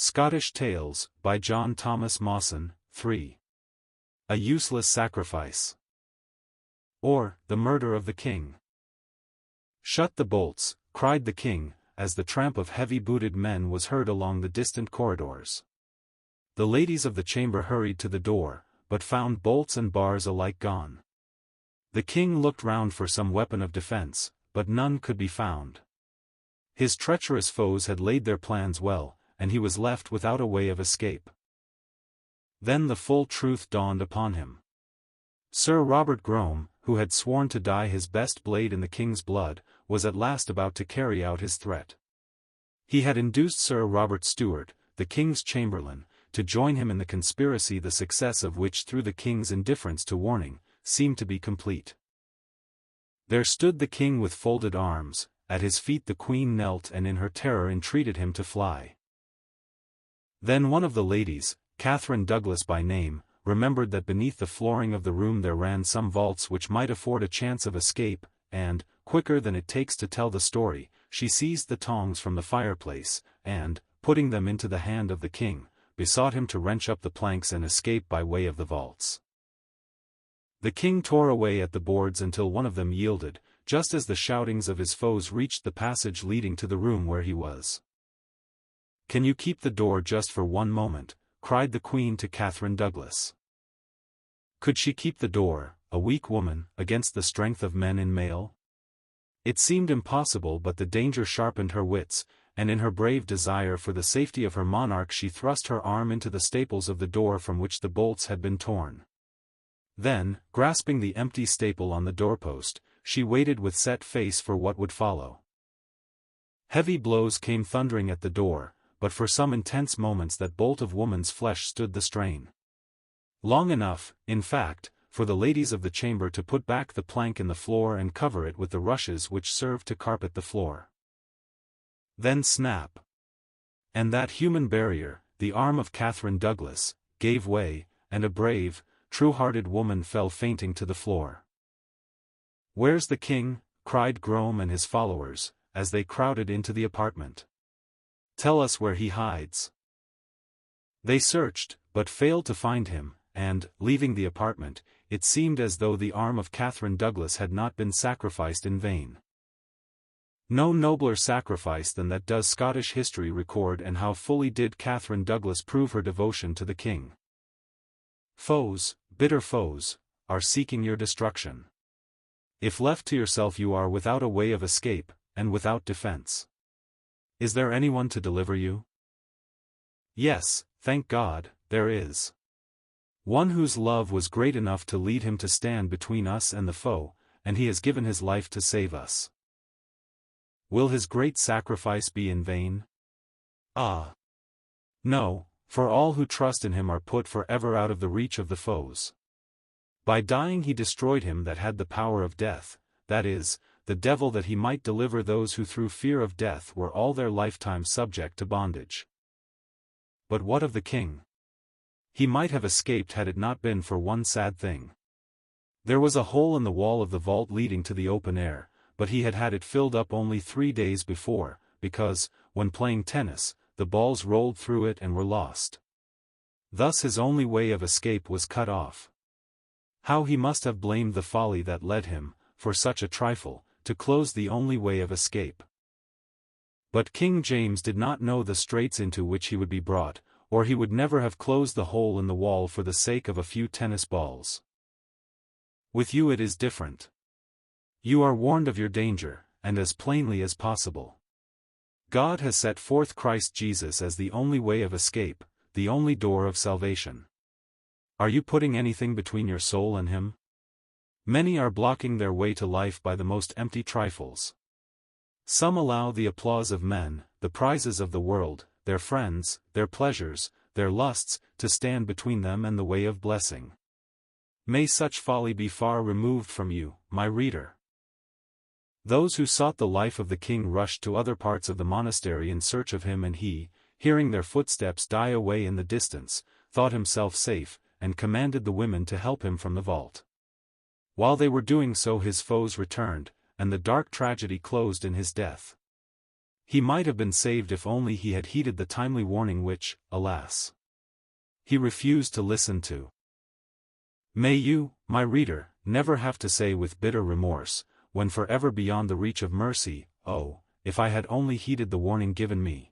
Scottish Tales, by John Thomas Mawson, 3. A Useless Sacrifice. Or, The Murder of the King. "Shut the bolts," cried the king, as the tramp of heavy-booted men was heard along the distant corridors. The ladies of the chamber hurried to the door, but found bolts and bars alike gone. The king looked round for some weapon of defense, but none could be found. His treacherous foes had laid their plans well, and he was left without a way of escape. Then the full truth dawned upon him. Sir Robert Grome, who had sworn to dye his best blade in the king's blood, was at last about to carry out his threat. He had induced Sir Robert Stewart, the king's chamberlain, to join him in the conspiracy, the success of which, through the king's indifference to warning, seemed to be complete. There stood the king with folded arms, at his feet the queen knelt and in her terror entreated him to fly. Then one of the ladies, Catherine Douglas by name, remembered that beneath the flooring of the room there ran some vaults which might afford a chance of escape, and, quicker than it takes to tell the story, she seized the tongs from the fireplace, and, putting them into the hand of the king, besought him to wrench up the planks and escape by way of the vaults. The king tore away at the boards until one of them yielded, just as the shoutings of his foes reached the passage leading to the room where he was. "Can you keep the door just for one moment?" cried the queen to Catherine Douglas. Could she keep the door, a weak woman, against the strength of men in mail? It seemed impossible, but the danger sharpened her wits, and in her brave desire for the safety of her monarch she thrust her arm into the staples of the door from which the bolts had been torn. Then, grasping the empty staple on the doorpost, she waited with set face for what would follow. Heavy blows came thundering at the door, but for some intense moments that bolt of woman's flesh stood the strain. Long enough, in fact, for the ladies of the chamber to put back the plank in the floor and cover it with the rushes which served to carpet the floor. Then snap! And that human barrier, the arm of Catherine Douglas, gave way, and a brave, true-hearted woman fell fainting to the floor. "Where's the king?" cried Grome and his followers, as they crowded into the apartment. "Tell us where he hides." They searched, but failed to find him, and, leaving the apartment, it seemed as though the arm of Catherine Douglas had not been sacrificed in vain. No nobler sacrifice than that does Scottish history record, and how fully did Catherine Douglas prove her devotion to the king. Foes, bitter foes, are seeking your destruction. If left to yourself you are without a way of escape, and without defense. Is there anyone to deliver you? Yes, thank God, there is. One whose love was great enough to lead him to stand between us and the foe, and he has given his life to save us. Will his great sacrifice be in vain? Ah! No, for all who trust in him are put forever out of the reach of the foes. By dying he destroyed him that had the power of death, that is, the devil, that he might deliver those who through fear of death were all their lifetime subject to bondage. But what of the king? He might have escaped had it not been for one sad thing. There was a hole in the wall of the vault leading to the open air, but he had had it filled up only 3 days before, because, when playing tennis, the balls rolled through it and were lost. Thus his only way of escape was cut off. How he must have blamed the folly that led him, for such a trifle, to close the only way of escape. But King James did not know the straits into which he would be brought, or he would never have closed the hole in the wall for the sake of a few tennis balls. With you it is different. You are warned of your danger, and as plainly as possible. God has set forth Christ Jesus as the only way of escape, the only door of salvation. Are you putting anything between your soul and him? Many are blocking their way to life by the most empty trifles. Some allow the applause of men, the prizes of the world, their friends, their pleasures, their lusts, to stand between them and the way of blessing. May such folly be far removed from you, my reader. Those who sought the life of the king rushed to other parts of the monastery in search of him, and he, hearing their footsteps die away in the distance, thought himself safe, and commanded the women to help him from the vault. While they were doing so his foes returned, and the dark tragedy closed in his death. He might have been saved if only he had heeded the timely warning which, alas, he refused to listen to. May you, my reader, never have to say with bitter remorse, when forever beyond the reach of mercy, "Oh, if I had only heeded the warning given me."